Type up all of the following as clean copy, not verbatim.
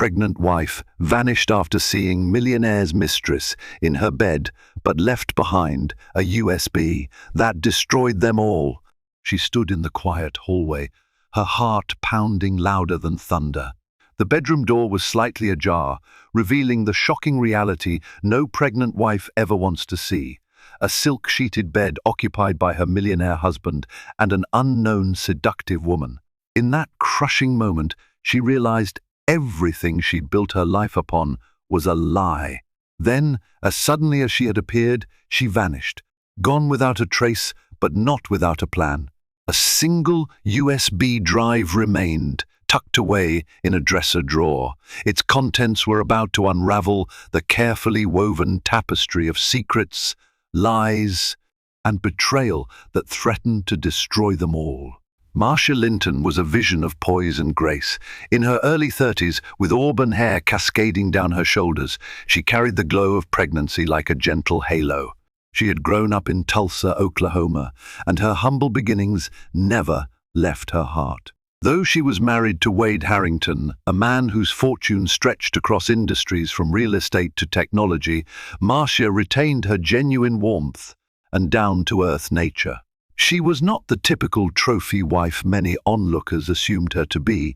pregnant wife vanished after seeing Millionaire's Mistress in her bed, but left behind a USB that destroyed them all. She stood in the quiet hallway, her heart pounding louder than thunder. The bedroom door was slightly ajar, revealing the shocking reality no pregnant wife ever wants to see: a silk-sheeted bed occupied by her millionaire husband and an unknown seductive woman. In that crushing moment, she realized everything she'd built her life upon was a lie. Then, as suddenly as she had appeared, she vanished, gone without a trace, but not without a plan. A single USB drive remained, tucked away in a dresser drawer. Its contents were about to unravel the carefully woven tapestry of secrets, lies, and betrayal that threatened to destroy them all. Marcia Linton was a vision of poise and grace. In her early 30s, with auburn hair cascading down her shoulders, she carried the glow of pregnancy like a gentle halo. She had grown up in Tulsa, Oklahoma, and her humble beginnings never left her heart. Though she was married to Wade Harrington, a man whose fortune stretched across industries from real estate to technology, Marcia retained her genuine warmth and down-to-earth nature. She was not the typical trophy wife many onlookers assumed her to be.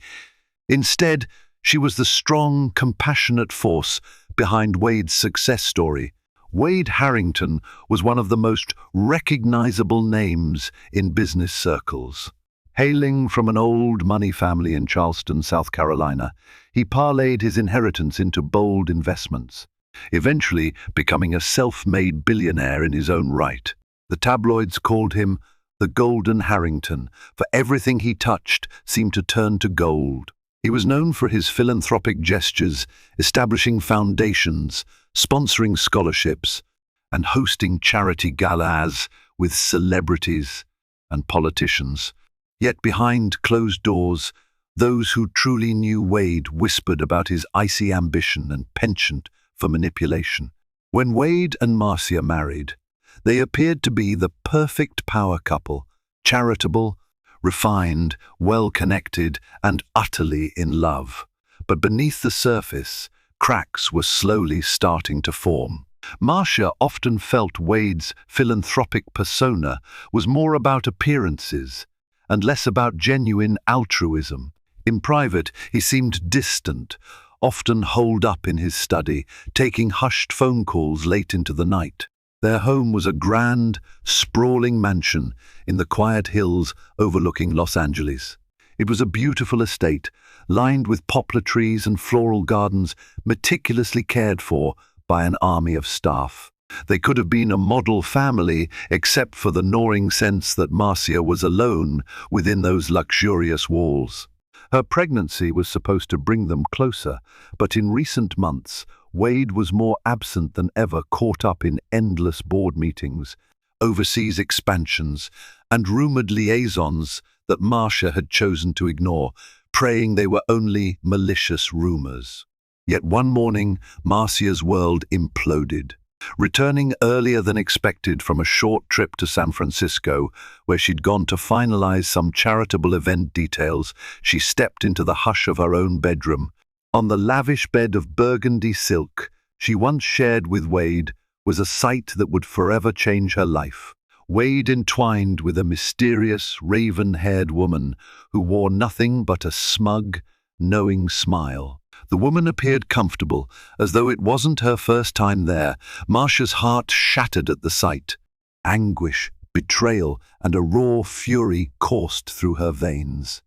Instead, she was the strong, compassionate force behind Wade's success story. Wade Harrington was one of the most recognizable names in business circles. Hailing from an old money family in Charleston, South Carolina, he parlayed his inheritance into bold investments, eventually becoming a self-made billionaire in his own right. The tabloids called him the Golden Harrington, for everything he touched seemed to turn to gold. He was known for his philanthropic gestures, establishing foundations, sponsoring scholarships, and hosting charity galas with celebrities and politicians. Yet behind closed doors, those who truly knew Wade whispered about his icy ambition and penchant for manipulation. When Wade and Marcia married, they appeared to be the perfect power couple: charitable, refined, well-connected, and utterly in love. But beneath the surface, cracks were slowly starting to form. Marcia often felt Wade's philanthropic persona was more about appearances and less about genuine altruism. In private, he seemed distant, often holed up in his study, taking hushed phone calls late into the night. Their home was a grand, sprawling mansion in the quiet hills overlooking Los Angeles. It was a beautiful estate, lined with poplar trees and floral gardens meticulously cared for by an army of staff. They could have been a model family, except for the gnawing sense that Marcia was alone within those luxurious walls. Her pregnancy was supposed to bring them closer, but in recent months, Wade was more absent than ever, caught up in endless board meetings, overseas expansions, and rumored liaisons that Marcia had chosen to ignore, praying they were only malicious rumors. Yet one morning, Marcia's world imploded. Returning earlier than expected from a short trip to San Francisco, where she'd gone to finalize some charitable event details, she stepped into the hush of her own bedroom. On the lavish bed of burgundy silk she once shared with Wade was a sight that would forever change her life. Wade entwined with a mysterious, raven-haired woman who wore nothing but a smug, knowing smile. The woman appeared comfortable, as though it wasn't her first time there. Marcia's heart shattered at the sight. Anguish, betrayal, and a raw fury coursed through her veins.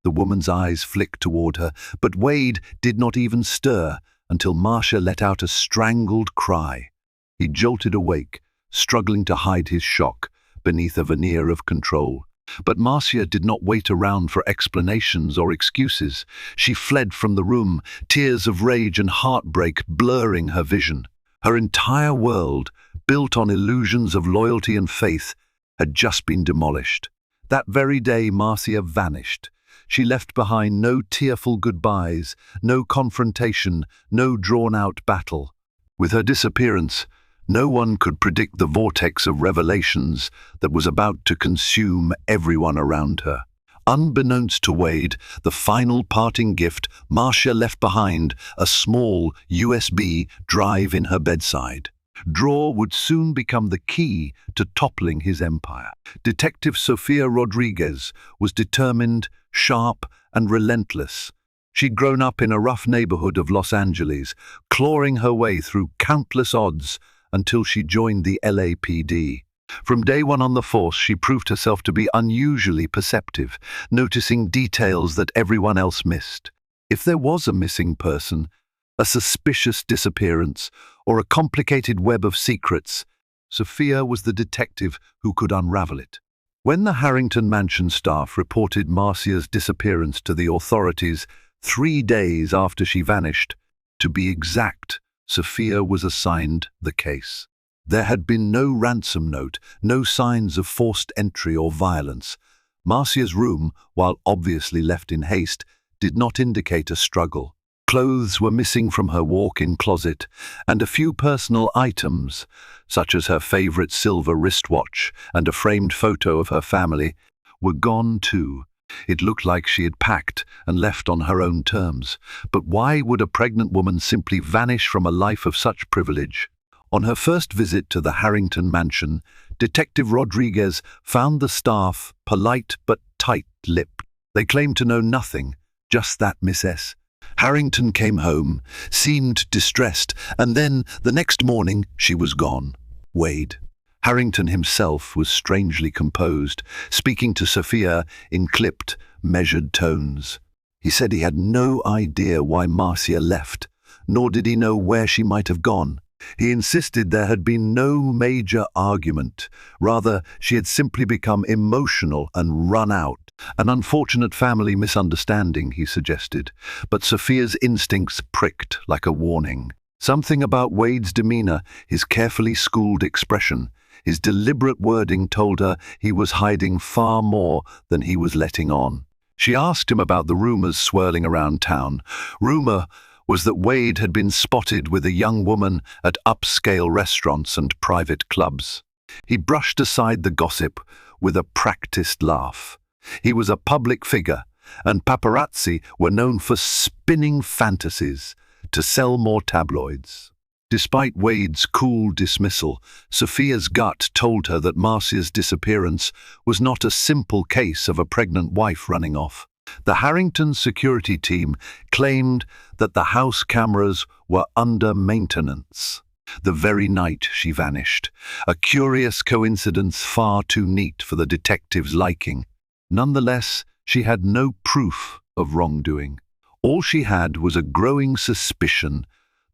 The woman's eyes flicked toward her, but Wade did not even stir until Marcia let out a strangled cry. He jolted awake, struggling to hide his shock beneath a veneer of control. But Marcia did not wait around for explanations or excuses. She fled from the room, tears of rage and heartbreak blurring her vision. Her entire world, built on illusions of loyalty and faith, had just been demolished. That very day, Marcia vanished. She left behind no tearful goodbyes, no confrontation, no drawn-out battle. With her disappearance, no one could predict the vortex of revelations that was about to consume everyone around her. Unbeknownst to Wade, the final parting gift Marcia left behind, a small USB drive in her bedside drawer, would soon become the key to toppling his empire. Detective Sofia Rodriguez was determined, sharp, and relentless. She'd grown up in a rough neighborhood of Los Angeles, clawing her way through countless odds until she joined the LAPD. From day one on the force, she proved herself to be unusually perceptive, noticing details that everyone else missed. If there was a missing person, a suspicious disappearance, or a complicated web of secrets, Sophia was the detective who could unravel it. When the Harrington Mansion staff reported Marcia's disappearance to the authorities 3 days after she vanished, to be exact, Sophia was assigned the case. There had been no ransom note, no signs of forced entry or violence. Marcia's room, while obviously left in haste, did not indicate a struggle. Clothes were missing from her walk-in closet, and a few personal items, such as her favorite silver wristwatch and a framed photo of her family, were gone too. It looked like she had packed and left on her own terms. But why would a pregnant woman simply vanish from a life of such privilege? On her first visit to the Harrington Mansion, Detective Rodriguez found the staff polite but tight-lipped. They claimed to know nothing, just that Miss S. Harrington came home, seemed distressed, and then, the next morning, she was gone. Wade. Harrington himself was strangely composed, speaking to Sophia in clipped, measured tones. He said he had no idea why Marcia left, nor did he know where she might have gone. He insisted there had been no major argument. Rather, she had simply become emotional and run out. An unfortunate family misunderstanding, he suggested, but Sophia's instincts pricked like a warning. Something about Wade's demeanor, his carefully schooled expression, his deliberate wording told her he was hiding far more than he was letting on. She asked him about the rumors swirling around town. Rumor was that Wade had been spotted with a young woman at upscale restaurants and private clubs. He brushed aside the gossip with a practiced laugh. He was a public figure, and paparazzi were known for spinning fantasies to sell more tabloids. Despite Wade's cool dismissal, Sophia's gut told her that Marcia's disappearance was not a simple case of a pregnant wife running off. The Harrington security team claimed that the house cameras were under maintenance the very night she vanished, a curious coincidence far too neat for the detective's liking. Nonetheless, she had no proof of wrongdoing. All she had was a growing suspicion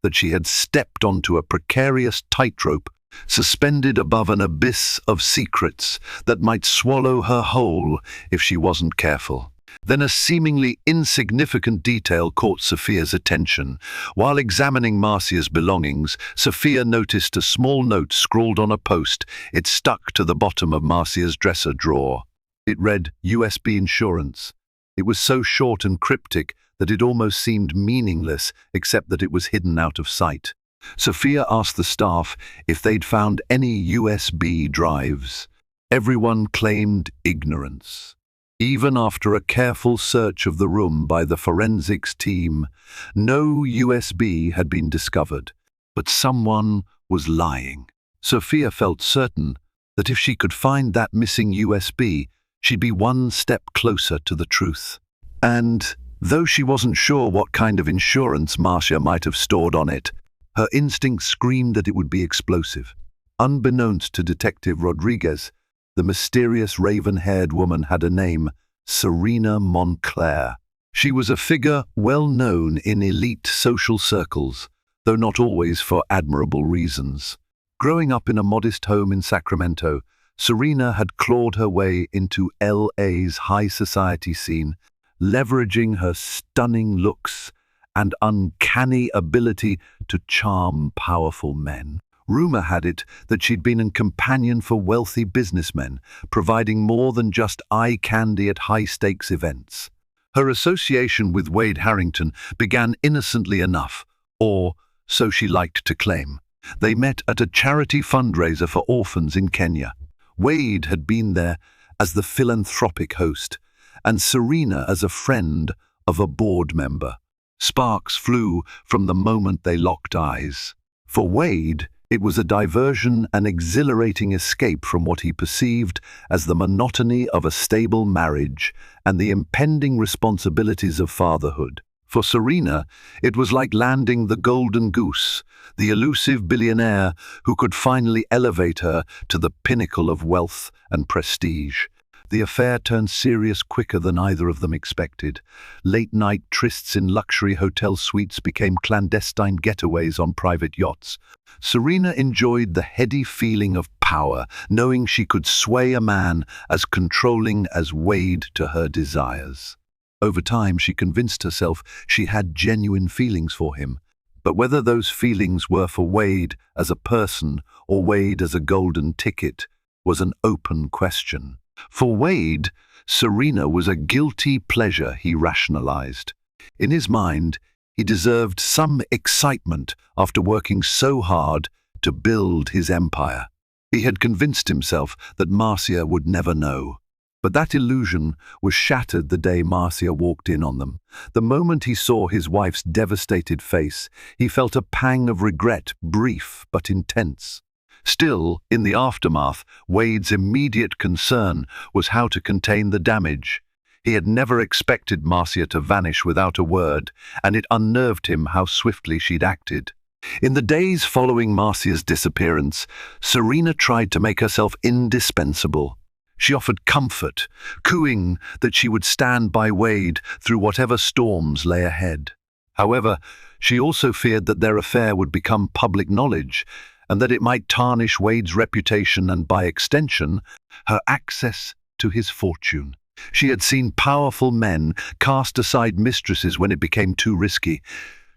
that she had stepped onto a precarious tightrope, suspended above an abyss of secrets that might swallow her whole if she wasn't careful. Then a seemingly insignificant detail caught Sophia's attention. While examining Marcia's belongings, Sophia noticed a small note scrawled on a post. It stuck to the bottom of Marcia's dresser drawer. It read, "USB insurance." It was so short and cryptic that it almost seemed meaningless, except that it was hidden out of sight. Sophia asked the staff if they'd found any USB drives. Everyone claimed ignorance. Even after a careful search of the room by the forensics team, no USB had been discovered. But someone was lying. Sophia felt certain that if she could find that missing USB, she'd be one step closer to the truth. And though she wasn't sure what kind of insurance Marcia might have stored on it, her instinct screamed that it would be explosive. Unbeknownst to Detective Rodriguez, the mysterious raven-haired woman had a name, Serena Montclair. She was a figure well known in elite social circles, though not always for admirable reasons. Growing up in a modest home in Sacramento, Serena had clawed her way into LA's high society scene, leveraging her stunning looks and uncanny ability to charm powerful men. Rumor had it that she'd been a companion for wealthy businessmen, providing more than just eye candy at high-stakes events. Her association with Wade Harrington began innocently enough, or so she liked to claim. They met at a charity fundraiser for orphans in Kenya. Wade had been there as the philanthropic host, and Serena as a friend of a board member. Sparks flew from the moment they locked eyes. For Wade, it was a diversion and exhilarating escape from what he perceived as the monotony of a stable marriage and the impending responsibilities of fatherhood. For Serena, it was like landing the golden goose, the elusive billionaire who could finally elevate her to the pinnacle of wealth and prestige. The affair turned serious quicker than either of them expected. Late-night trysts in luxury hotel suites became clandestine getaways on private yachts. Serena enjoyed the heady feeling of power, knowing she could sway a man as controlling as Wade to her desires. Over time, she convinced herself she had genuine feelings for him. But whether those feelings were for Wade as a person or Wade as a golden ticket was an open question. For Wade, Serena was a guilty pleasure, he rationalized. In his mind, he deserved some excitement after working so hard to build his empire. He had convinced himself that Marcia would never know. But that illusion was shattered the day Marcia walked in on them. The moment he saw his wife's devastated face, he felt a pang of regret, brief but intense. Still, in the aftermath, Wade's immediate concern was how to contain the damage. He had never expected Marcia to vanish without a word, and it unnerved him how swiftly she'd acted. In the days following Marcia's disappearance, Serena tried to make herself indispensable. She offered comfort, cooing that she would stand by Wade through whatever storms lay ahead. However, she also feared that their affair would become public knowledge, and that it might tarnish Wade's reputation and, by extension, her access to his fortune. She had seen powerful men cast aside mistresses when it became too risky.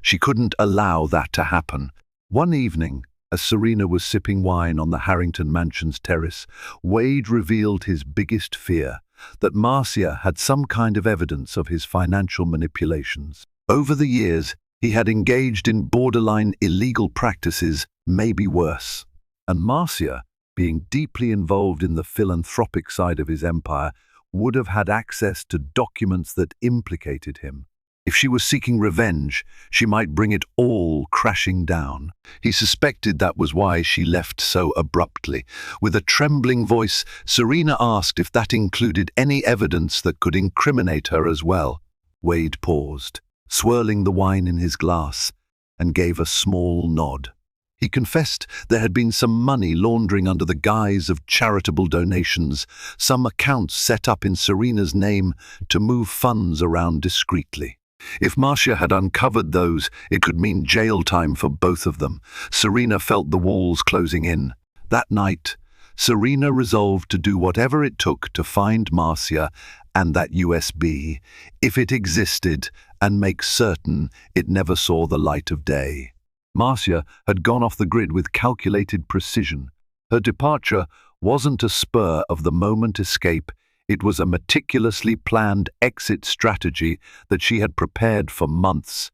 She couldn't allow that to happen. One evening, as Serena was sipping wine on the Harrington Mansion's terrace, Wade revealed his biggest fear, that Marcia had some kind of evidence of his financial manipulations. Over the years, he had engaged in borderline illegal practices, maybe worse. And Marcia, being deeply involved in the philanthropic side of his empire, would have had access to documents that implicated him. If she was seeking revenge, she might bring it all crashing down. He suspected that was why she left so abruptly. With a trembling voice, Serena asked if that included any evidence that could incriminate her as well. Wade paused, swirling the wine in his glass, and gave a small nod. He confessed there had been some money laundering under the guise of charitable donations, some accounts set up in Serena's name to move funds around discreetly. If Marcia had uncovered those, it could mean jail time for both of them. Serena felt the walls closing in. That night, Serena resolved to do whatever it took to find Marcia and that USB, if it existed, and make certain it never saw the light of day. Marcia had gone off the grid with calculated precision. Her departure wasn't a spur-of-the-moment escape. It was a meticulously planned exit strategy that she had prepared for months.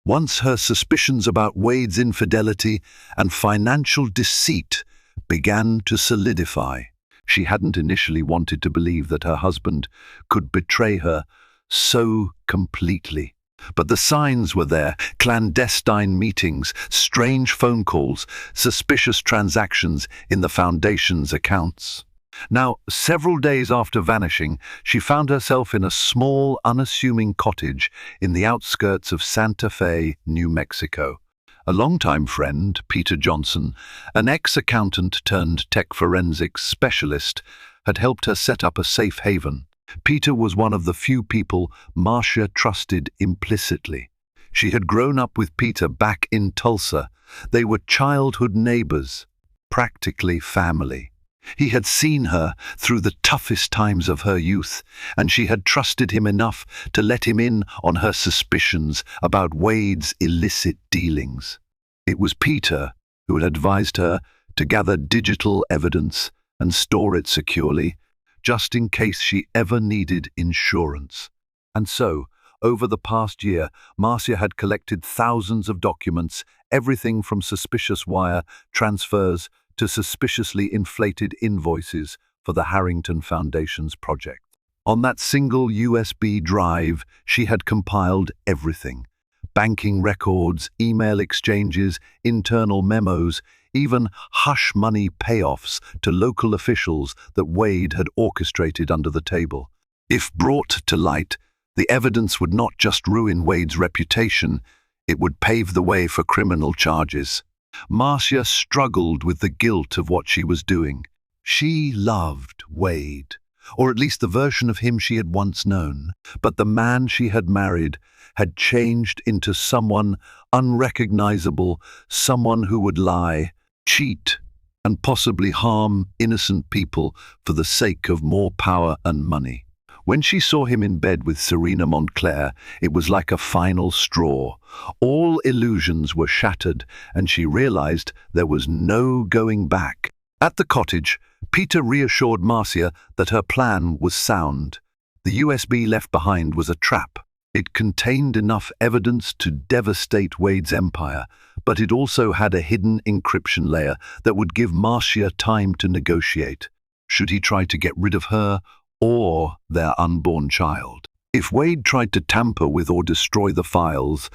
Once her suspicions about Wade's infidelity and financial deceit began to solidify, she hadn't initially wanted to believe that her husband could betray her so completely. But the signs were there: clandestine meetings, strange phone calls, suspicious transactions in the foundation's accounts. Now, several days after vanishing, she found herself in a small, unassuming cottage in the outskirts of Santa Fe, New Mexico. A longtime friend, Peter Johnson, an ex-accountant turned tech forensics specialist, had helped her set up a safe haven. Peter was one of the few people Marcia trusted implicitly. She had grown up with Peter back in Tulsa. They were childhood neighbors, practically family. He had seen her through the toughest times of her youth, and she had trusted him enough to let him in on her suspicions about Wade's illicit dealings. It was Peter who had advised her to gather digital evidence and store it securely, just in case she ever needed insurance. And so, over the past year, Marcia had collected thousands of documents, everything from suspicious wire transfers to suspiciously inflated invoices for the Harrington Foundation's project. On that single USB drive, she had compiled everything. Banking records, email exchanges, internal memos, even hush money payoffs to local officials that Wade had orchestrated under the table. If brought to light, the evidence would not just ruin Wade's reputation, it would pave the way for criminal charges. Marcia struggled with the guilt of what she was doing. She loved Wade, or at least the version of him she had once known, but the man she had married had changed into someone unrecognizable, someone who would lie, cheat, and possibly harm innocent people for the sake of more power and money. When she saw him in bed with Serena Montclair, it was like a final straw. All illusions were shattered, and she realized there was no going back. At the cottage, Peter reassured Marcia that her plan was sound. The USB left behind was a trap. It contained enough evidence to devastate Wade's empire, but it also had a hidden encryption layer that would give Marcia time to negotiate. Should he try to get rid of her or their unborn child? If Wade tried to tamper with or destroy the files,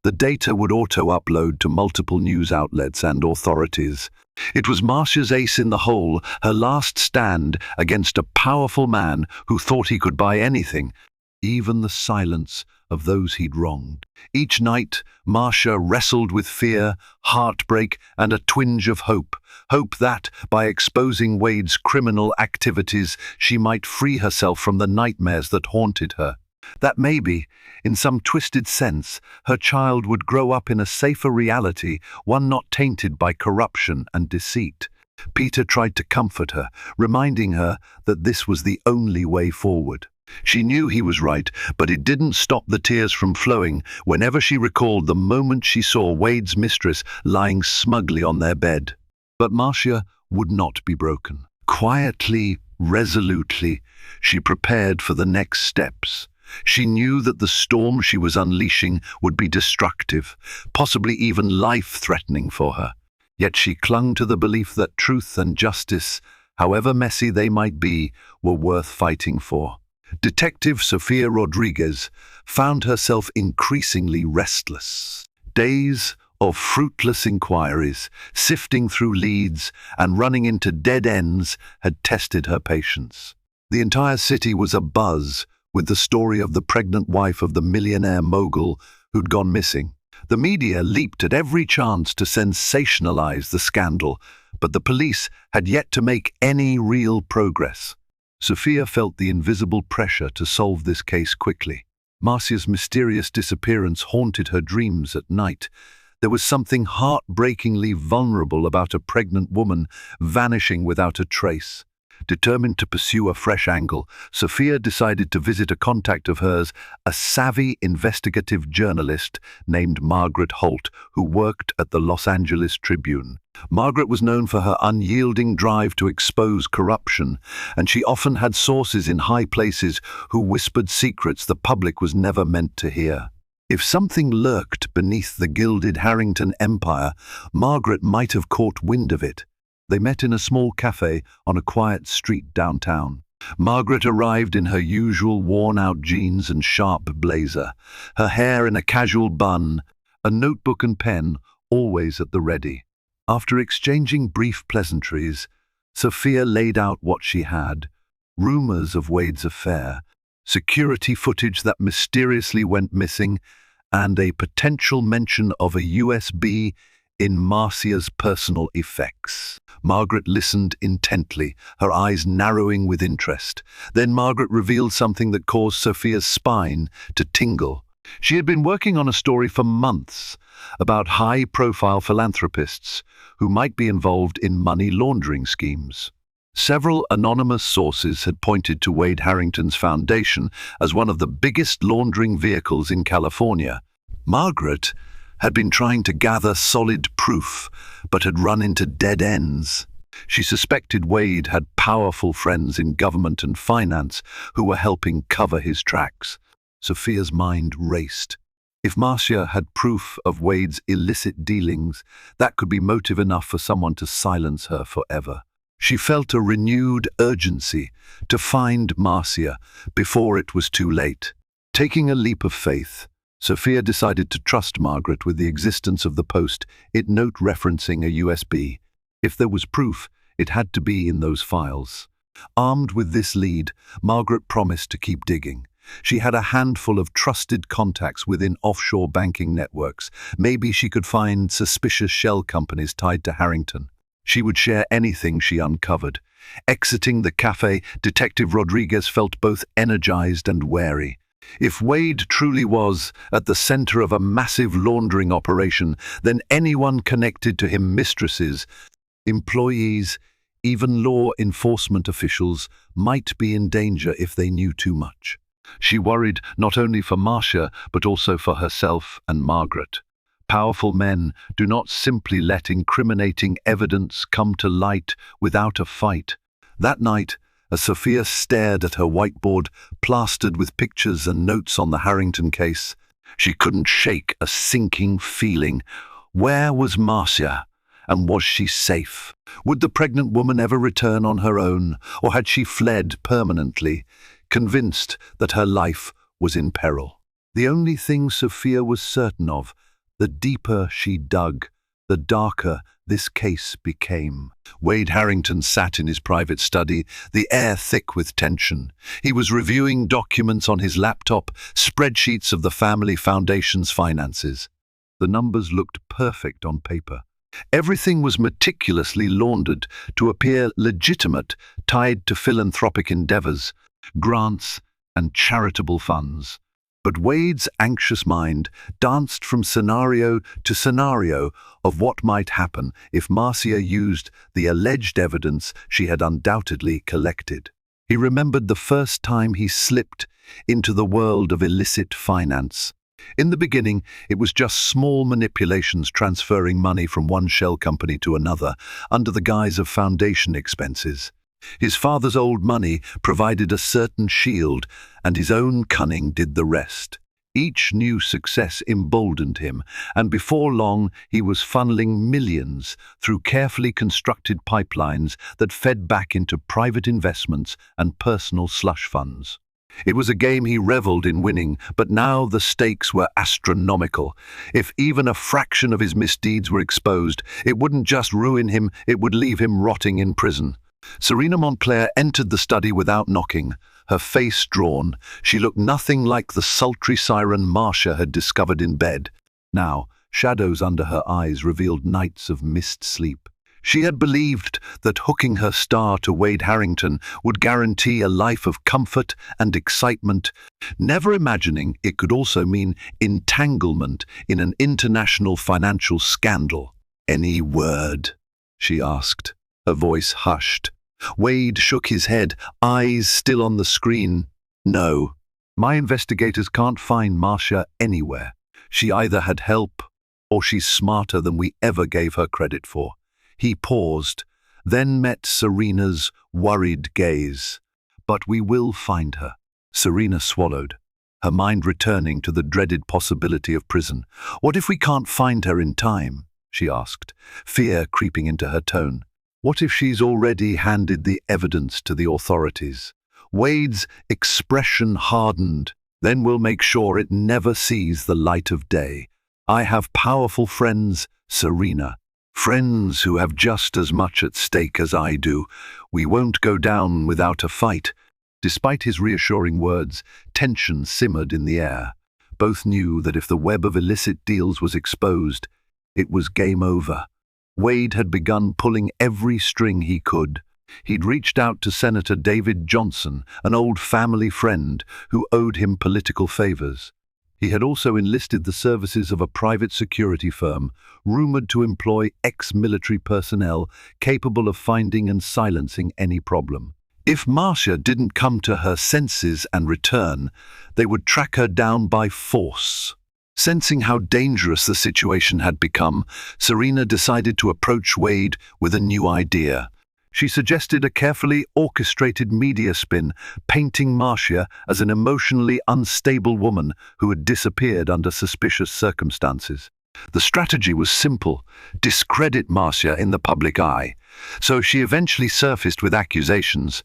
the data would auto-upload to multiple news outlets and authorities. It was Marcia's ace in the hole, her last stand against a powerful man who thought he could buy anything, even the silence of those he'd wronged. Each night, Marcia wrestled with fear, heartbreak, and a twinge of hope. Hope that, by exposing Wade's criminal activities, she might free herself from the nightmares that haunted her. That maybe, in some twisted sense, her child would grow up in a safer reality, one not tainted by corruption and deceit. Peter tried to comfort her, reminding her that this was the only way forward. She knew he was right, but it didn't stop the tears from flowing whenever she recalled the moment she saw Wade's mistress lying smugly on their bed. But Marcia would not be broken. Quietly, resolutely, she prepared for the next steps. She knew that the storm she was unleashing would be destructive, possibly even life-threatening for her. Yet she clung to the belief that truth and justice, however messy they might be, were worth fighting for. Detective Sofia Rodriguez found herself increasingly restless. Days of fruitless inquiries, sifting through leads and running into dead ends had tested her patience. The entire city was abuzz with the story of the pregnant wife of the millionaire mogul who'd gone missing. The media leaped at every chance to sensationalize the scandal, but the police had yet to make any real progress. Sofia felt the invisible pressure to solve this case quickly. Marcia's mysterious disappearance haunted her dreams at night. There was something heartbreakingly vulnerable about a pregnant woman vanishing without a trace. Determined to pursue a fresh angle, Sofia decided to visit a contact of hers, a savvy investigative journalist named Margaret Holt, who worked at the Los Angeles Tribune. Margaret was known for her unyielding drive to expose corruption, and she often had sources in high places who whispered secrets the public was never meant to hear. If something lurked beneath the gilded Harrington empire, Margaret might have caught wind of it. They met in a small cafe on a quiet street downtown. Margaret arrived in her usual worn-out jeans and sharp blazer, her hair in a casual bun, a notebook and pen always at the ready. After exchanging brief pleasantries, Sofia laid out what she had: rumors of Wade's affair, security footage that mysteriously went missing, and a potential mention of a USB in Marcia's personal effects. Margaret listened intently, her eyes narrowing with interest. Then Margaret revealed something that caused Sofia's spine to tingle. She had been working on a story for months about high-profile philanthropists who might be involved in money laundering schemes. Several anonymous sources had pointed to Wade Harrington's foundation as one of the biggest laundering vehicles in California. Margaret had been trying to gather solid proof, but had run into dead ends. She suspected Wade had powerful friends in government and finance who were helping cover his tracks. Sofia's mind raced. If Marcia had proof of Wade's illicit dealings, that could be motive enough for someone to silence her forever. She felt a renewed urgency to find Marcia before it was too late. Taking a leap of faith, Sophia decided to trust Margaret with the existence of the post-it note referencing a USB. If there was proof, it had to be in those files. Armed with this lead, Margaret promised to keep digging. She had a handful of trusted contacts within offshore banking networks. Maybe she could find suspicious shell companies tied to Harrington. She would share anything she uncovered. Exiting the cafe, Detective Rodriguez felt both energized and wary. If Wade truly was at the center of a massive laundering operation, then anyone connected to him, mistresses, employees, even law enforcement officials, might be in danger if they knew too much. She worried not only for Marcia, but also for herself and Margaret. Powerful men do not simply let incriminating evidence come to light without a fight. That night, as Sophia stared at her whiteboard plastered with pictures and notes on the Harrington case, she couldn't shake a sinking feeling. Where was Marcia? And was she safe? Would the pregnant woman ever return on her own, or had she fled permanently, convinced that her life was in peril? The only thing Sophia was certain of, the deeper she dug, the darker this case became. Wade Harrington sat in his private study, the air thick with tension. He was reviewing documents on his laptop, spreadsheets of the family foundation's finances. The numbers looked perfect on paper. Everything was meticulously laundered to appear legitimate, tied to philanthropic endeavors, grants, and charitable funds. But Wade's anxious mind danced from scenario to scenario of what might happen if Marcia used the alleged evidence she had undoubtedly collected. He remembered the first time he slipped into the world of illicit finance. In the beginning, it was just small manipulations transferring money from one shell company to another under the guise of foundation expenses. His father's old money provided a certain shield, and his own cunning did the rest. Each new success emboldened him, and before long he was funneling millions through carefully constructed pipelines that fed back into private investments and personal slush funds. It was a game he reveled in winning, but now the stakes were astronomical. If even a fraction of his misdeeds were exposed, it wouldn't just ruin him, it would leave him rotting in prison. Serena Montclair entered the study without knocking, her face drawn. She looked nothing like the sultry siren Marcia had discovered in bed. Now, shadows under her eyes revealed nights of missed sleep. She had believed that hooking her star to Wade Harrington would guarantee a life of comfort and excitement, never imagining it could also mean entanglement in an international financial scandal. "Any word?" she asked, her voice hushed. Wade shook his head, eyes still on the screen. "No. My investigators can't find Marcia anywhere. She either had help, or she's smarter than we ever gave her credit for." He paused, then met Serena's worried gaze. "But we will find her." Serena swallowed, her mind returning to the dreaded possibility of prison. "What if we can't find her in time?" she asked, fear creeping into her tone. "What if she's already handed the evidence to the authorities?" Wade's expression hardened. "Then we'll make sure it never sees the light of day. I have powerful friends, Serena. Friends who have just as much at stake as I do. We won't go down without a fight." Despite his reassuring words, tension simmered in the air. Both knew that if the web of illicit deals was exposed, it was game over. Wade had begun pulling every string he could. He'd reached out to Senator David Johnson, an old family friend who owed him political favors. He had also enlisted the services of a private security firm, rumored to employ ex-military personnel capable of finding and silencing any problem. If Marcia didn't come to her senses and return, they would track her down by force. Sensing how dangerous the situation had become, Serena decided to approach Wade with a new idea. She suggested a carefully orchestrated media spin, painting Marcia as an emotionally unstable woman who had disappeared under suspicious circumstances. The strategy was simple: discredit Marcia in the public eye, so she eventually surfaced with accusations.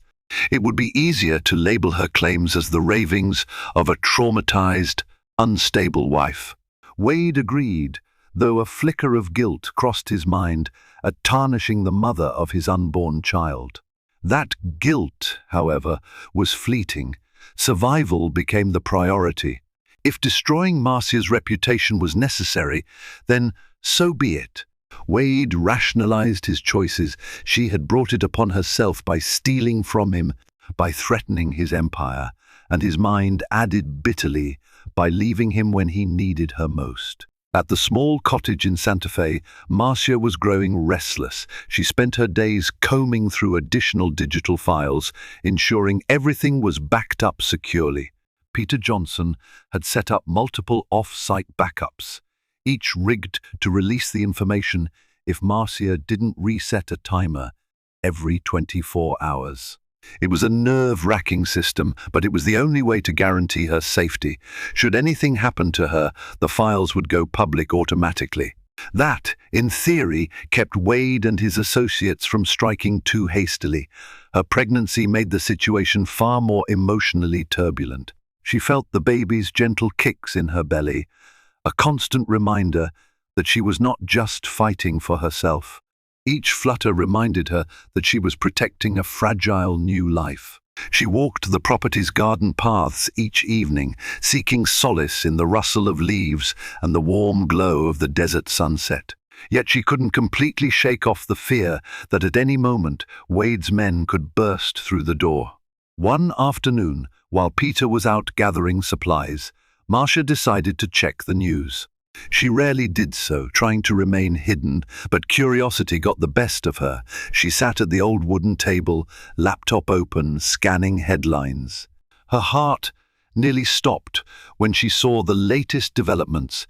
It would be easier to label her claims as the ravings of a traumatized, unstable wife. Wade agreed, though a flicker of guilt crossed his mind at tarnishing the mother of his unborn child. That guilt, however, was fleeting. Survival became the priority. If destroying Marcia's reputation was necessary, then so be it. Wade rationalized his choices. She had brought it upon herself by stealing from him, by threatening his empire, and his mind added bitterly by leaving him when he needed her most. At the small cottage in Santa Fe, Marcia was growing restless. She spent her days combing through additional digital files, ensuring everything was backed up securely. Peter Johnson had set up multiple off-site backups, each rigged to release the information if Marcia didn't reset a timer every 24 hours. It was a nerve-wracking system, but it was the only way to guarantee her safety. Should anything happen to her, the files would go public automatically. That, in theory, kept Wade and his associates from striking too hastily. Her pregnancy made the situation far more emotionally turbulent. She felt the baby's gentle kicks in her belly, a constant reminder that she was not just fighting for herself. Each flutter reminded her that she was protecting a fragile new life. She walked the property's garden paths each evening, seeking solace in the rustle of leaves and the warm glow of the desert sunset. Yet she couldn't completely shake off the fear that at any moment Wade's men could burst through the door. One afternoon, while Peter was out gathering supplies, Marcia decided to check the news. She rarely did so, trying to remain hidden, but curiosity got the best of her. She sat at the old wooden table, laptop open, scanning headlines. Her heart nearly stopped when she saw the latest developments.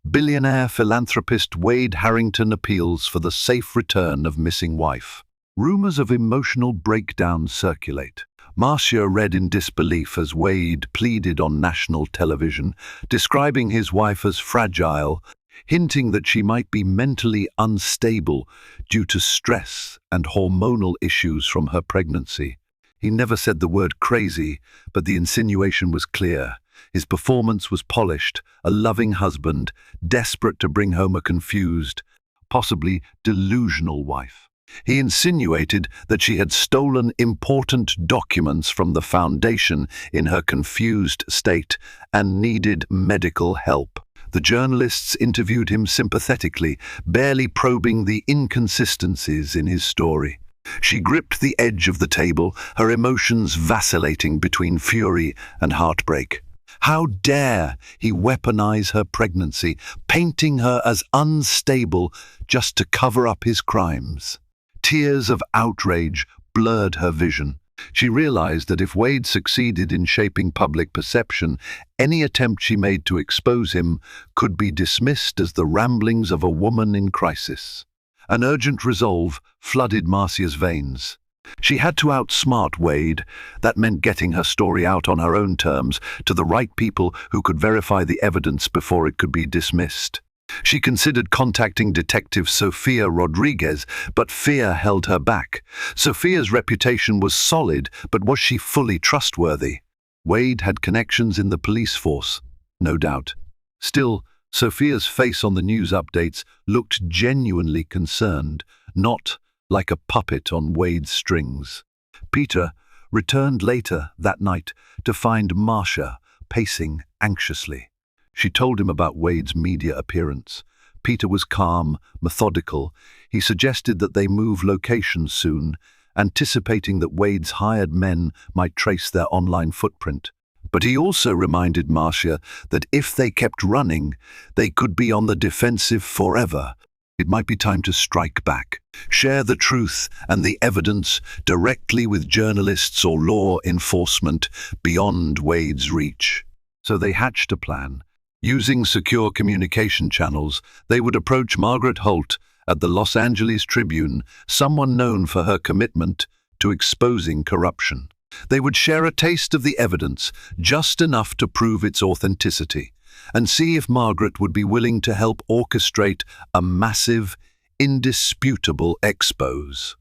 Billionaire philanthropist Wade Harrington appeals for the safe return of missing wife. Rumors of emotional breakdown circulate. Marcia read in disbelief as Wade pleaded on national television, describing his wife as fragile, hinting that she might be mentally unstable due to stress and hormonal issues from her pregnancy. He never said the word crazy, but the insinuation was clear. His performance was polished, a loving husband, desperate to bring home a confused, possibly delusional wife. He insinuated that she had stolen important documents from the foundation in her confused state and needed medical help. The journalists interviewed him sympathetically, barely probing the inconsistencies in his story. She gripped the edge of the table, her emotions vacillating between fury and heartbreak. How dare he weaponize her pregnancy, painting her as unstable just to cover up his crimes? Tears of outrage blurred her vision. She realized that if Wade succeeded in shaping public perception, any attempt she made to expose him could be dismissed as the ramblings of a woman in crisis. An urgent resolve flooded Marcia's veins. She had to outsmart Wade. That meant getting her story out on her own terms, to the right people who could verify the evidence before it could be dismissed. She considered contacting Detective Sofia Rodriguez, but fear held her back. Sofia's reputation was solid, but was she fully trustworthy? Wade had connections in the police force, no doubt. Still, Sofia's face on the news updates looked genuinely concerned, not like a puppet on Wade's strings. Peter returned later that night to find Marcia pacing anxiously. She told him about Wade's media appearance. Peter was calm, methodical. He suggested that they move locations soon, anticipating that Wade's hired men might trace their online footprint. But he also reminded Marcia that if they kept running, they could be on the defensive forever. It might be time to strike back, share the truth and the evidence directly with journalists or law enforcement beyond Wade's reach. So they hatched a plan. Using secure communication channels, they would approach Margaret Holt at the Los Angeles Tribune, someone known for her commitment to exposing corruption. They would share a taste of the evidence, just enough to prove its authenticity, and see if Margaret would be willing to help orchestrate a massive, indisputable expose.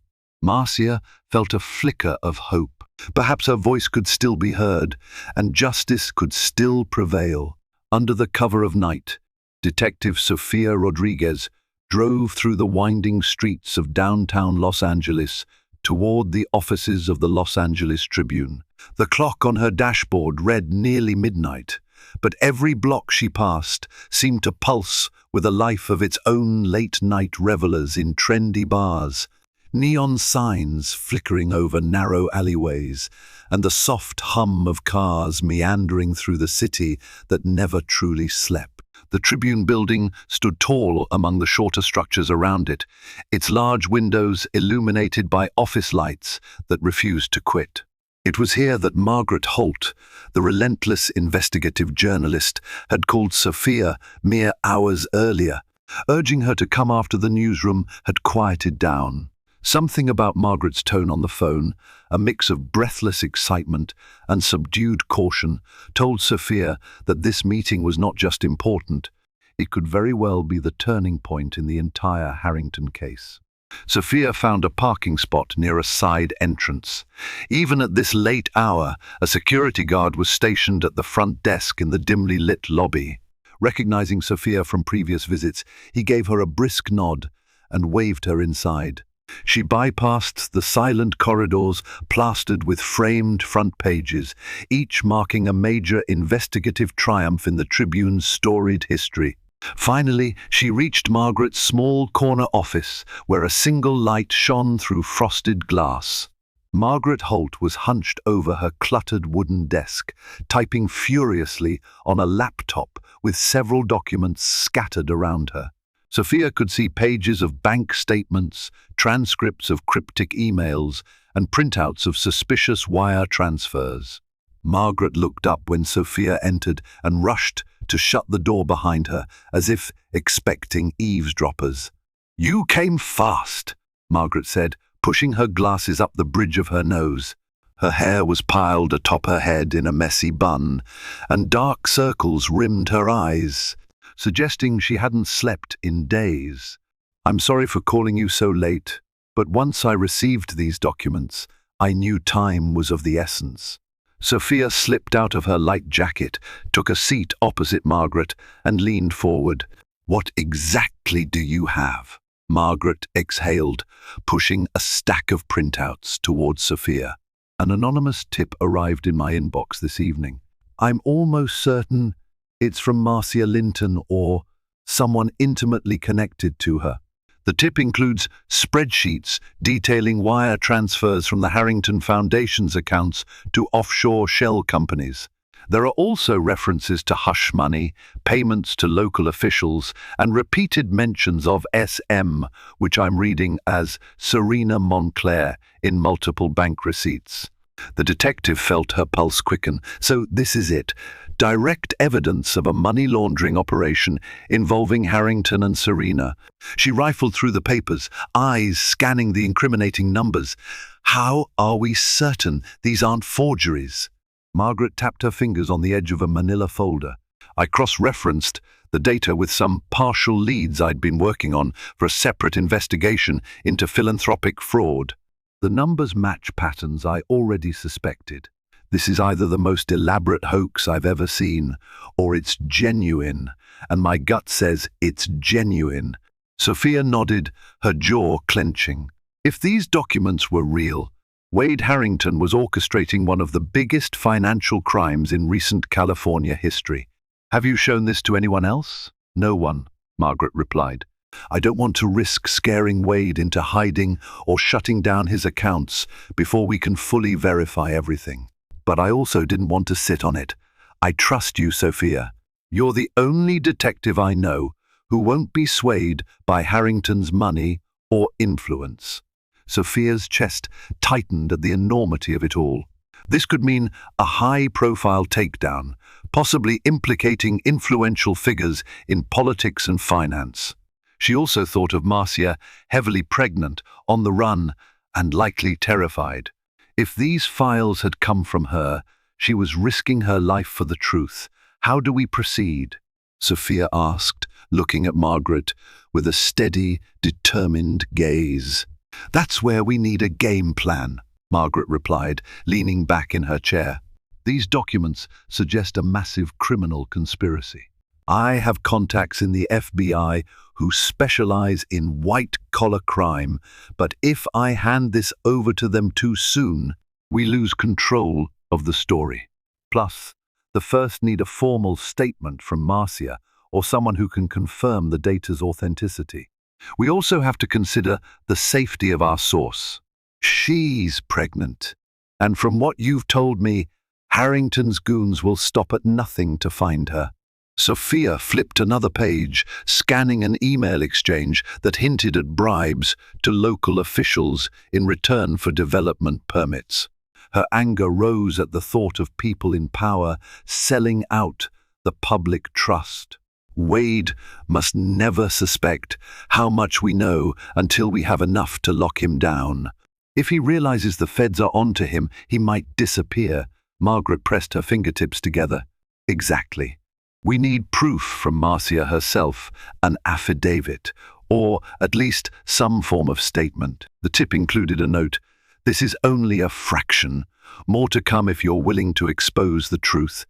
Marcia felt a flicker of hope. Perhaps her voice could still be heard, and justice could still prevail. Under the cover of night, Detective Sofia Rodriguez drove through the winding streets of downtown Los Angeles toward the offices of the Los Angeles Tribune. The clock on her dashboard read nearly midnight, but every block she passed seemed to pulse with a life of its own late-night revelers in trendy bars, neon signs flickering over narrow alleyways, and the soft hum of cars meandering through the city that never truly slept. The Tribune building stood tall among the shorter structures around it, its large windows illuminated by office lights that refused to quit. It was here that Margaret Holt, the relentless investigative journalist, had called Sofia mere hours earlier, urging her to come after the newsroom had quieted down. Something about Margaret's tone on the phone, a mix of breathless excitement and subdued caution, told Sofia that this meeting was not just important, it could very well be the turning point in the entire Harrington case. Sofia found a parking spot near a side entrance. Even at this late hour, a security guard was stationed at the front desk in the dimly lit lobby. Recognizing Sofia from previous visits, he gave her a brisk nod and waved her inside. She bypassed the silent corridors plastered with framed front pages, each marking a major investigative triumph in the Tribune's storied history. Finally, she reached Margaret's small corner office, where a single light shone through frosted glass. Margaret Holt was hunched over her cluttered wooden desk, typing furiously on a laptop with several documents scattered around her. Sofia could see pages of bank statements, transcripts of cryptic emails, and printouts of suspicious wire transfers. Margaret looked up when Sofia entered and rushed to shut the door behind her, as if expecting eavesdroppers. "You came fast," Margaret said, pushing her glasses up the bridge of her nose. Her hair was piled atop her head in a messy bun, and dark circles rimmed her eyes, suggesting she hadn't slept in days. "I'm sorry for calling you so late, but once I received these documents, I knew time was of the essence." Sofia slipped out of her light jacket, took a seat opposite Margaret, and leaned forward. "What exactly do you have?" Margaret exhaled, pushing a stack of printouts towards Sofia. "An anonymous tip arrived in my inbox this evening. I'm almost certain it's from Marcia Linton or someone intimately connected to her. The tip includes spreadsheets detailing wire transfers from the Harrington Foundation's accounts to offshore shell companies. There are also references to hush money, payments to local officials, and repeated mentions of SM, which I'm reading as Serena Montclair, in multiple bank receipts." The detective felt her pulse quicken. So this is it. Direct evidence of a money laundering operation involving Harrington and Serena. She rifled through the papers, eyes scanning the incriminating numbers. "How are we certain these aren't forgeries?" Margaret tapped her fingers on the edge of a manila folder. "I cross-referenced the data with some partial leads I'd been working on for a separate investigation into philanthropic fraud. The numbers match patterns I already suspected. This is either the most elaborate hoax I've ever seen, or it's genuine, and my gut says it's genuine." Sofia nodded, her jaw clenching. If these documents were real, Wade Harrington was orchestrating one of the biggest financial crimes in recent California history. "Have you shown this to anyone else?" "No one," Margaret replied. "I don't want to risk scaring Wade into hiding or shutting down his accounts before we can fully verify everything. But I also didn't want to sit on it. I trust you, Sofia. You're the only detective I know who won't be swayed by Harrington's money or influence." Sofia's chest tightened at the enormity of it all. This could mean a high-profile takedown, possibly implicating influential figures in politics and finance. She also thought of Marcia, heavily pregnant, on the run, and likely terrified. If these files had come from her, she was risking her life for the truth. "How do we proceed?" Sofia asked, looking at Margaret with a steady, determined gaze. That's where we need a game plan, Margaret replied, leaning back in her chair. These documents suggest a massive criminal conspiracy. I have contacts in the FBI who specialize in white-collar crime, but if I hand this over to them too soon, we lose control of the story. Plus, the first need a formal statement from Marcia or someone who can confirm the data's authenticity. We also have to consider the safety of our source. She's pregnant, and from what you've told me, Harrington's goons will stop at nothing to find her. Sophia flipped another page, scanning an email exchange that hinted at bribes to local officials in return for development permits. Her anger rose at the thought of people in power selling out the public trust. Wade must never suspect how much we know until we have enough to lock him down. If he realizes the feds are onto him, he might disappear. Margaret pressed her fingertips together. Exactly. We need proof from Marcia herself, an affidavit, or at least some form of statement. The tip included a note. This is only a fraction. More to come if you're willing to expose the truth.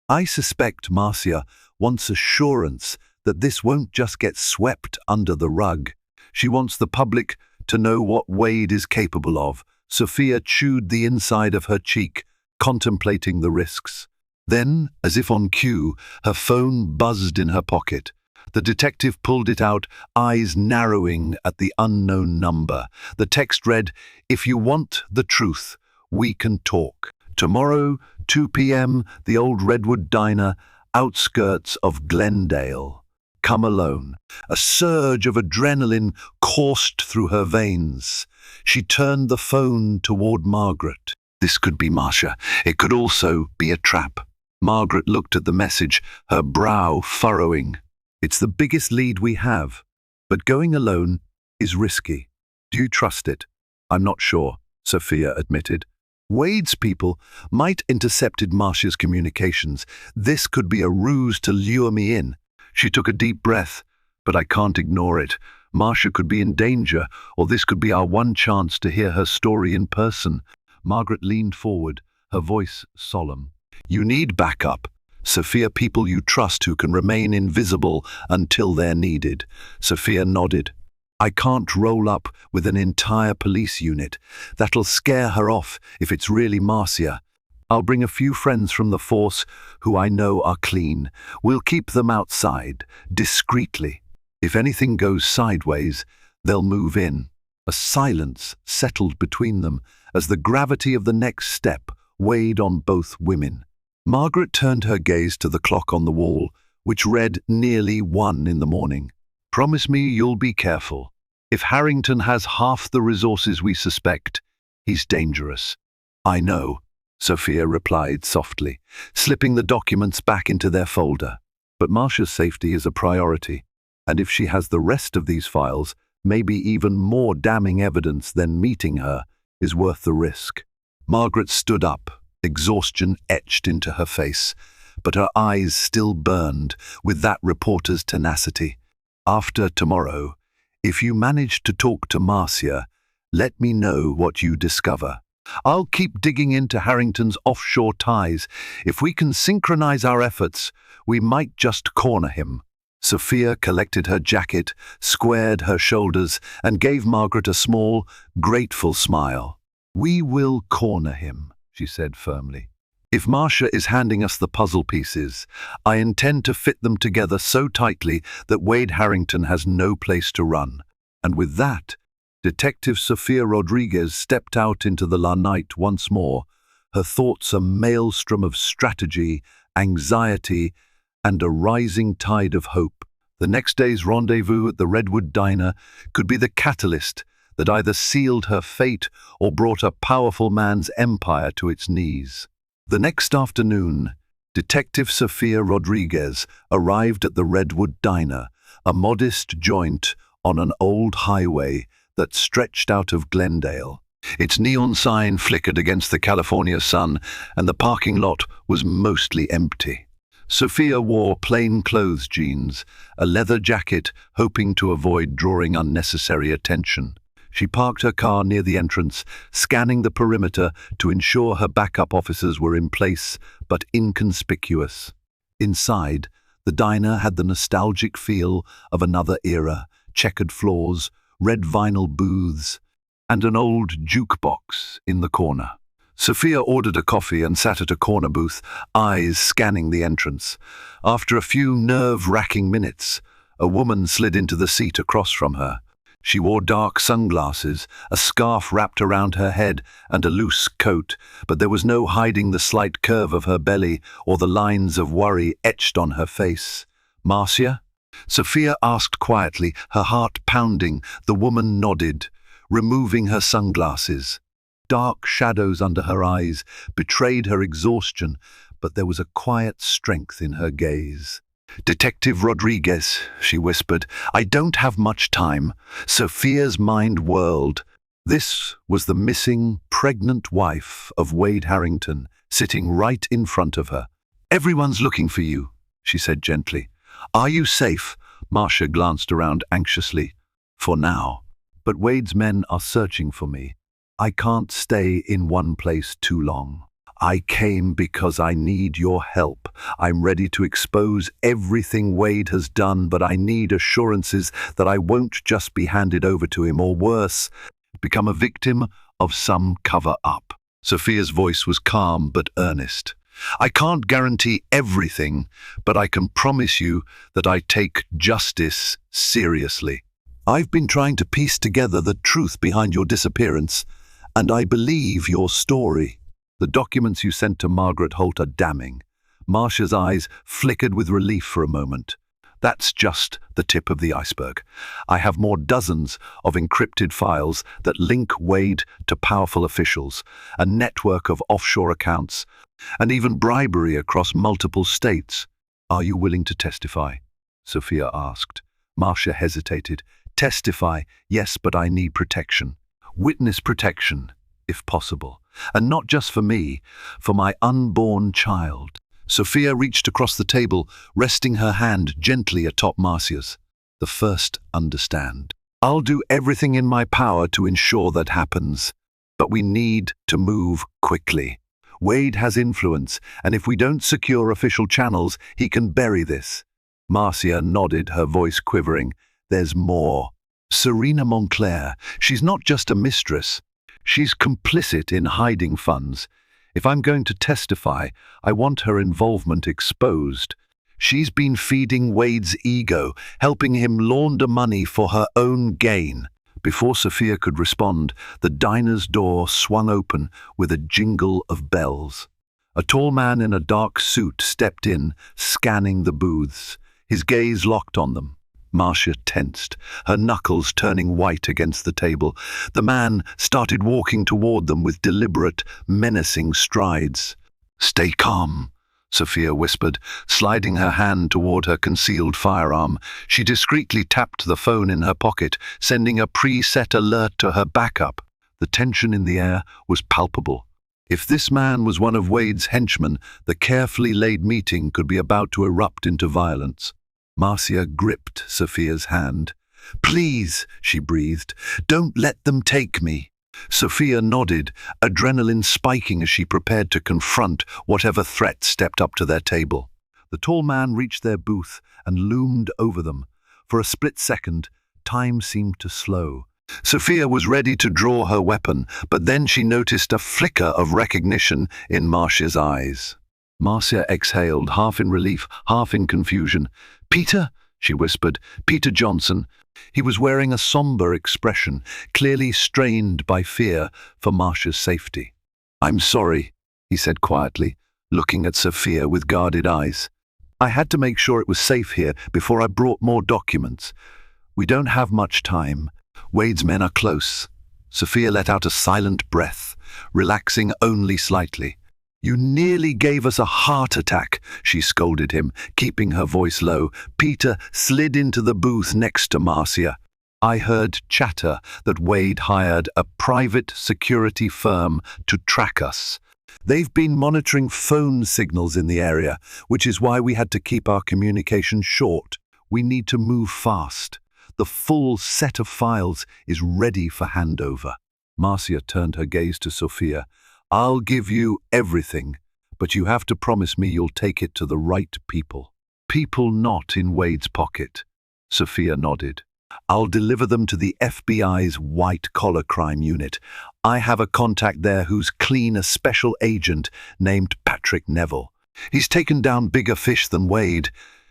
I suspect Marcia wants assurance that this won't just get swept under the rug. She wants the public to know what Wade is capable of. Sophia chewed the inside of her cheek, contemplating the risks. Then, as if on cue, her phone buzzed in her pocket. The detective pulled it out, eyes narrowing at the unknown number. The text read, "If you want the truth, we can talk. Tomorrow, 2 p.m., the old Redwood Diner, outskirts of Glendale. Come alone." A surge of adrenaline coursed through her veins. She turned the phone toward Margaret. This could be Marcia. It could also be a trap. Margaret looked at the message, her brow furrowing. It's the biggest lead we have, but going alone is risky. Do you trust it? I'm not sure, Sophia admitted. Wade's people might intercepted Marcia's communications. This could be a ruse to lure me in. She took a deep breath, but I can't ignore it. Marcia could be in danger, or this could be our one chance to hear her story in person. Margaret leaned forward, her voice solemn. You need backup. Sophia, people you trust who can remain invisible until they're needed. Sophia nodded. I can't roll up with an entire police unit. That'll scare her off if it's really Marcia. I'll bring a few friends from the force who I know are clean. We'll keep them outside, discreetly. If anything goes sideways, they'll move in. A silence settled between them as the gravity of the next step weighed on both women. Margaret turned her gaze to the clock on the wall, which read nearly 1 in the morning. Promise me you'll be careful. If Harrington has half the resources we suspect, he's dangerous. I know, Sophia replied softly, slipping the documents back into their folder. But Marcia's safety is a priority, and if she has the rest of these files, maybe even more damning evidence than meeting her is worth the risk. Margaret stood up, exhaustion etched into her face, but her eyes still burned with that reporter's tenacity. After tomorrow, if you manage to talk to Marcia, let me know what you discover. I'll keep digging into Harrington's offshore ties. If we can synchronize our efforts, we might just corner him. Sophia collected her jacket, squared her shoulders, and gave Margaret a small, grateful smile. We will corner him, she said firmly. If Marcia is handing us the puzzle pieces, I intend to fit them together so tightly that Wade Harrington has no place to run. And with that, Detective Sophia Rodriguez stepped out into the night once more, her thoughts a maelstrom of strategy, anxiety, and a rising tide of hope. The next day's rendezvous at the Redwood Diner could be the catalyst that either sealed her fate or brought a powerful man's empire to its knees. The next afternoon, Detective Sophia Rodriguez arrived at the Redwood Diner, a modest joint on an old highway that stretched out of Glendale. Its neon sign flickered against the California sun, and the parking lot was mostly empty. Sophia wore plain-clothes jeans, a leather jacket, hoping to avoid drawing unnecessary attention. She parked her car near the entrance, scanning the perimeter to ensure her backup officers were in place, but inconspicuous. Inside, the diner had the nostalgic feel of another era: checkered floors, red vinyl booths, and an old jukebox in the corner. Sophia ordered a coffee and sat at a corner booth, eyes scanning the entrance. After a few nerve-wracking minutes, a woman slid into the seat across from her. She wore dark sunglasses, a scarf wrapped around her head, and a loose coat, but there was no hiding the slight curve of her belly or the lines of worry etched on her face. "Marcia?" Sophia asked quietly, her heart pounding. The woman nodded, removing her sunglasses. Dark shadows under her eyes betrayed her exhaustion, but there was a quiet strength in her gaze. "Detective Rodriguez," she whispered, "I don't have much time." Sophia's mind whirled. This was the missing, pregnant wife of Wade Harrington, sitting right in front of her. "Everyone's looking for you," she said gently. "Are you safe?" Marcia glanced around anxiously. "For now. But Wade's men are searching for me. I can't stay in one place too long. I came because I need your help. I'm ready to expose everything Wade has done, but I need assurances that I won't just be handed over to him, or worse, become a victim of some cover-up." Sophia's voice was calm but earnest. "I can't guarantee everything, but I can promise you that I take justice seriously. I've been trying to piece together the truth behind your disappearance, and I believe your story. The documents you sent to Margaret Holt are damning." Marcia's eyes flickered with relief for a moment. "That's just the tip of the iceberg. I have more dozens of encrypted files that link Wade to powerful officials, a network of offshore accounts, and even bribery across multiple states." "Are you willing to testify?" Sophia asked. Marcia hesitated. "Testify, yes, but I need protection. Witness protection, if possible. And not just for me, for my unborn child." Sophia reached across the table, resting her hand gently atop Marcia's. "The first understand. I'll do everything in my power to ensure that happens. But we need to move quickly. Wade has influence, and if we don't secure official channels, he can bury this." Marcia nodded, her voice quivering. "There's more. Serena Moncler, she's not just a mistress. She's complicit in hiding funds. If I'm going to testify, I want her involvement exposed. She's been feeding Wade's ego, helping him launder money for her own gain." Before Sophia could respond, the diner's door swung open with a jingle of bells. A tall man in a dark suit stepped in, scanning the booths, his gaze locked on them. Marcia tensed, her knuckles turning white against the table. The man started walking toward them with deliberate, menacing strides. "Stay calm," Sophia whispered, sliding her hand toward her concealed firearm. She discreetly tapped the phone in her pocket, sending a preset alert to her backup. The tension in the air was palpable. If this man was one of Wade's henchmen, the carefully laid meeting could be about to erupt into violence. Marcia gripped Sophia's hand. "Please," she breathed, "don't let them take me." Sophia nodded, adrenaline spiking as she prepared to confront whatever threat stepped up to their table. The tall man reached their booth and loomed over them. For a split second, time seemed to slow. Sophia was ready to draw her weapon, but then she noticed a flicker of recognition in Marcia's eyes. Marcia exhaled, half in relief, half in confusion. "Peter?" she whispered. "Peter Johnson." He was wearing a somber expression, clearly strained by fear for Marcia's safety. "I'm sorry," he said quietly, looking at Sophia with guarded eyes. "I had to make sure it was safe here before I brought more documents. We don't have much time. Wade's men are close." Sophia let out a silent breath, relaxing only slightly. "You nearly gave us a heart attack," she scolded him, keeping her voice low. Peter slid into the booth next to Marcia. "I heard chatter that Wade hired a private security firm to track us. They've been monitoring phone signals in the area, which is why we had to keep our communication short. We need to move fast. the full set of files is ready for handover. Marcia turned her gaze to Sophia. I'll give you everything, but you have to promise me you'll take it to the right people. People not in Wade's pocket. Sophia nodded. I'll deliver them to the FBI's white-collar crime unit. I have a contact there who's clean a special agent named Patrick Neville. He's taken down bigger fish than Wade,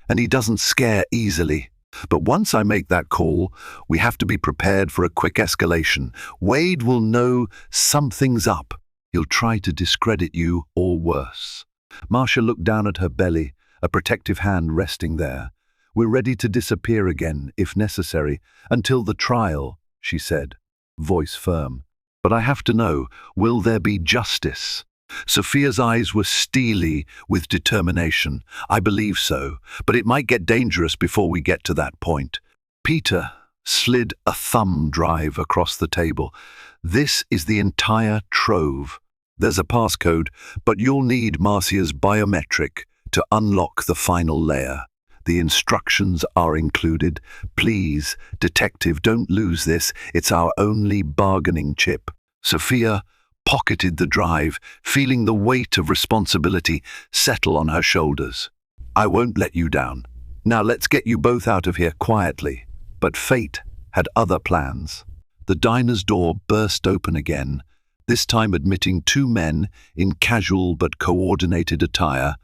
and he doesn't scare easily. But once I make that call, we have to be prepared for a quick escalation. Wade will know something's up. He'll try to discredit you or worse. Marcia looked down at her belly, a protective hand resting there. We're ready to disappear again, if necessary, until the trial, she said, voice firm. But I have to know, will there be justice? Sophia's eyes were steely with determination. I believe so, but it might get dangerous before we get to that point. Peter slid a thumb drive across the table. This is the entire trove. There's a passcode, but you'll need Marcia's biometric to unlock the final layer. The instructions are included. Please, detective, don't lose this. It's our only bargaining chip. Sophia pocketed the drive, feeling the weight of responsibility settle on her shoulders. I won't let you down. Now let's get you both out of here quietly. But fate had other plans. The diner's door burst open again, this time admitting two men in casual but coordinated attire,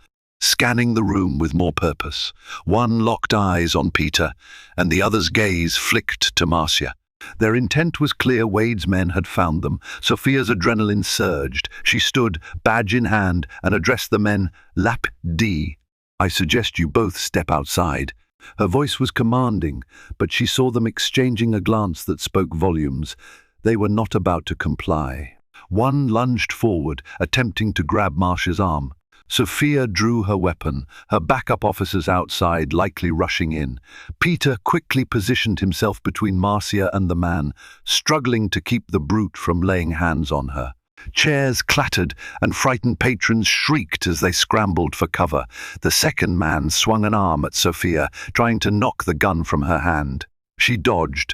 scanning the room with more purpose. One locked eyes on Peter, and the other's gaze flicked to Marcia. Their intent was clear. Wade's men had found them. Sophia's adrenaline surged. She stood, badge in hand, and addressed the men. Lap D. I suggest you both step outside. Her voice was commanding, but she saw them exchanging a glance that spoke volumes. They were not about to comply. One lunged forward, attempting to grab Marcia's arm. Sophia drew her weapon, her backup officers outside, likely rushing in. Peter quickly positioned himself between Marcia and the man, struggling to keep the brute from laying hands on her. Chairs clattered, and frightened patrons shrieked as they scrambled for cover. The second man swung an arm at Sophia, trying to knock the gun from her hand. She dodged,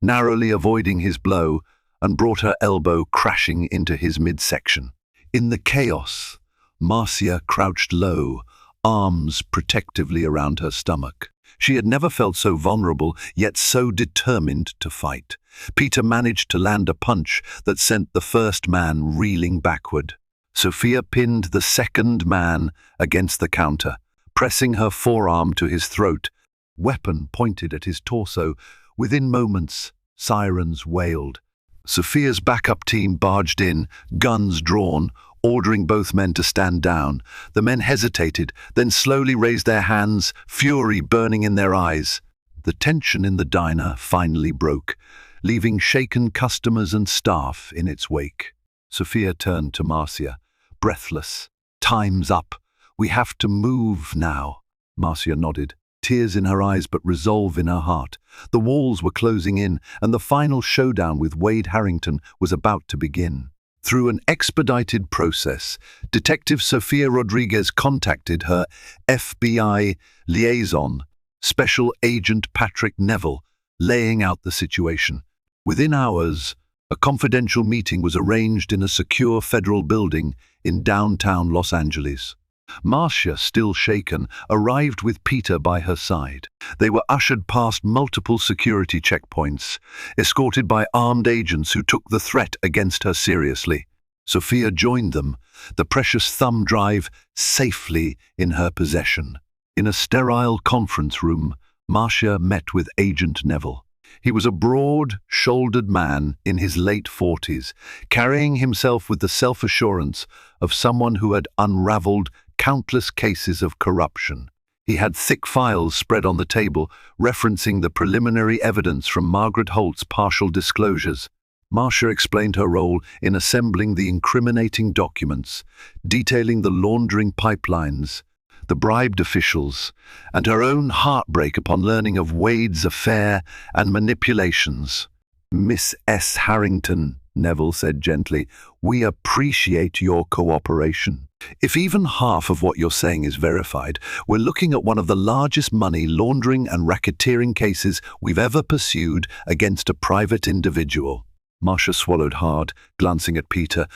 narrowly avoiding his blow, and brought her elbow crashing into his midsection. In the chaos, Marcia crouched low, arms protectively around her stomach. She had never felt so vulnerable, yet so determined to fight. Peter managed to land a punch that sent the first man reeling backward. Sophia pinned the second man against the counter, pressing her forearm to his throat, weapon pointed at his torso. Within moments, sirens wailed. Sophia's backup team barged in, guns drawn, ordering both men to stand down. The men hesitated, then slowly raised their hands, fury burning in their eyes. The tension in the diner finally broke, leaving shaken customers and staff in its wake. Sophia turned to Marcia, breathless. Time's up. We have to move now. Marcia nodded, tears in her eyes but resolve in her heart. The walls were closing in, and the final showdown with Wade Harrington was about to begin. Through an expedited process, Detective Sophia Rodriguez contacted her FBI liaison, Special Agent Patrick Neville, laying out the situation. Within hours, a confidential meeting was arranged in a secure federal building in downtown Los Angeles. Marcia, still shaken, arrived with Peter by her side. They were ushered past multiple security checkpoints, escorted by armed agents who took the threat against her seriously. Sophia joined them, the precious thumb drive safely in her possession. In a sterile conference room, Marcia met with Agent Neville. He was a broad-shouldered man in his late 40s, carrying himself with the self-assurance of someone who had unraveled countless cases of corruption. He had thick files spread on the table, referencing the preliminary evidence from Margaret Holt's partial disclosures. Marcia explained her role in assembling the incriminating documents, detailing the laundering pipelines, the bribed officials, and her own heartbreak upon learning of Wade's affair and manipulations. Miss S. Harrington, Neville said gently, we appreciate your cooperation. If even half of what you're saying is verified, we're looking at one of the largest money laundering and racketeering cases we've ever pursued against a private individual. Marcia swallowed hard, glancing at Peter.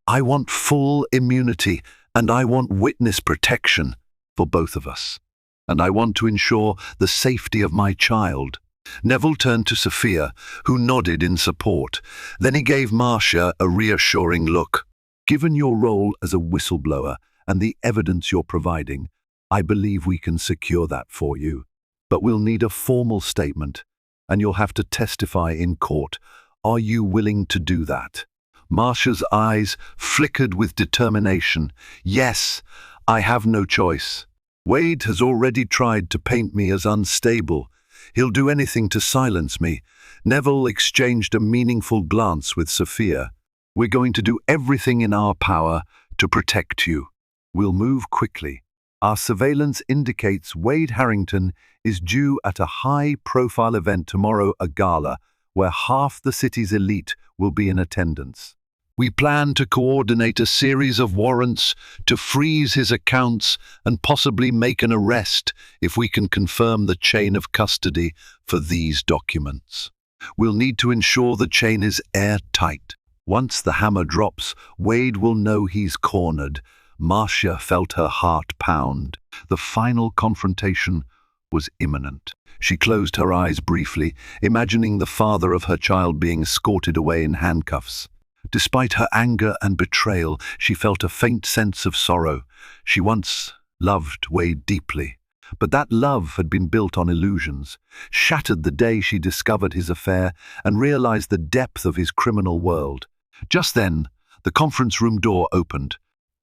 I want full immunity, and I want witness protection for both of us. And I want to ensure the safety of my child. Neville turned to Sophia, who nodded in support. Then he gave Marcia a reassuring look. Given your role as a whistleblower and the evidence you're providing, I believe we can secure that for you. But we'll need a formal statement, and you'll have to testify in court. Are you willing to do that? Marcia's eyes flickered with determination. Yes, I have no choice. Wade has already tried to paint me as unstable. He'll do anything to silence me. Neville exchanged a meaningful glance with Sophia. We're going to do everything in our power to protect you. We'll move quickly. Our surveillance indicates Wade Harrington is due at a high-profile event tomorrow, a gala, where half the city's elite will be in attendance. We plan to coordinate a series of warrants to freeze his accounts and possibly make an arrest if we can confirm the chain of custody for these documents. We'll need to ensure the chain is airtight. Once the hammer drops, Wade will know he's cornered. Marcia felt her heart pound. The final confrontation was imminent. She closed her eyes briefly, imagining the father of her child being escorted away in handcuffs. Despite her anger and betrayal, she felt a faint sense of sorrow. She once loved Wade deeply, but that love had been built on illusions, shattered the day she discovered his affair and realized the depth of his criminal world. Just then, the conference room door opened.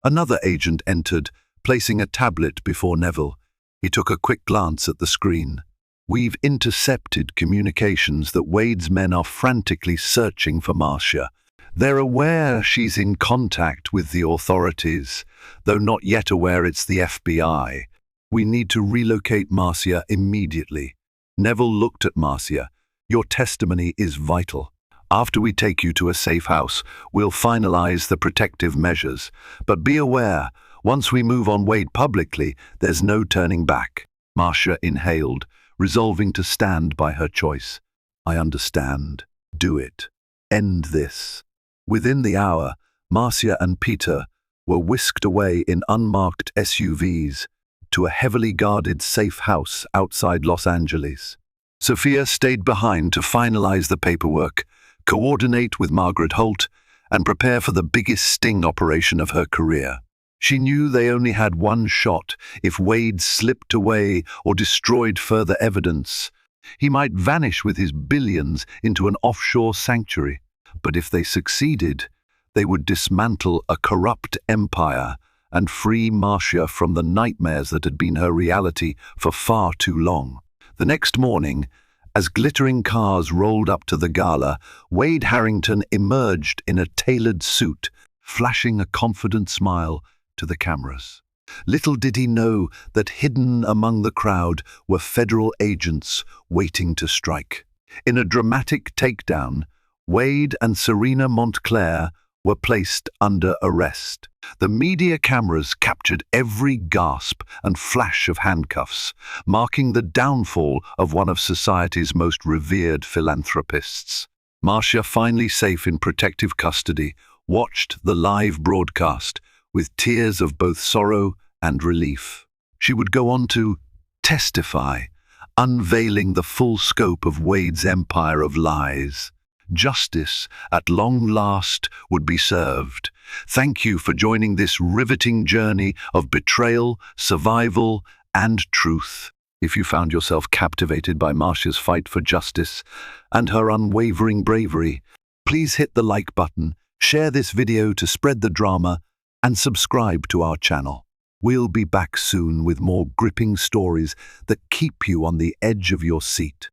Another agent entered, placing a tablet before Neville. He took a quick glance at the screen. We've intercepted communications that Wade's men are frantically searching for Marcia. They're aware she's in contact with the authorities, though not yet aware it's the FBI. We need to relocate Marcia immediately. Neville looked at Marcia. Your testimony is vital. After we take you to a safe house, we'll finalize the protective measures. But be aware, once we move on Wade publicly, there's no turning back. Marcia inhaled, resolving to stand by her choice. I understand. Do it. End this. Within the hour, Marcia and Peter were whisked away in unmarked SUVs to a heavily guarded safe house outside Los Angeles. Sophia stayed behind to finalize the paperwork, coordinate with Margaret Holt, and prepare for the biggest sting operation of her career. She knew they only had one shot. If Wade slipped away or destroyed further evidence, he might vanish with his billions into an offshore sanctuary. But if they succeeded, they would dismantle a corrupt empire and free Marcia from the nightmares that had been her reality for far too long. The next morning, as glittering cars rolled up to the gala, Wade Harrington emerged in a tailored suit, flashing a confident smile to the cameras. Little did he know that hidden among the crowd were federal agents waiting to strike. In a dramatic takedown, Wade and Serena Montclair were placed under arrest. The media cameras captured every gasp and flash of handcuffs, marking the downfall of one of society's most revered philanthropists. Marcia, finally safe in protective custody, watched the live broadcast with tears of both sorrow and relief. She would go on to testify, unveiling the full scope of Wade's empire of lies. Justice, at long last, would be served. Thank you for joining this riveting journey of betrayal, survival, and truth. If you found yourself captivated by Marcia's fight for justice and her unwavering bravery, please hit the like button, share this video to spread the drama, and subscribe to our channel. We'll be back soon with more gripping stories that keep you on the edge of your seat.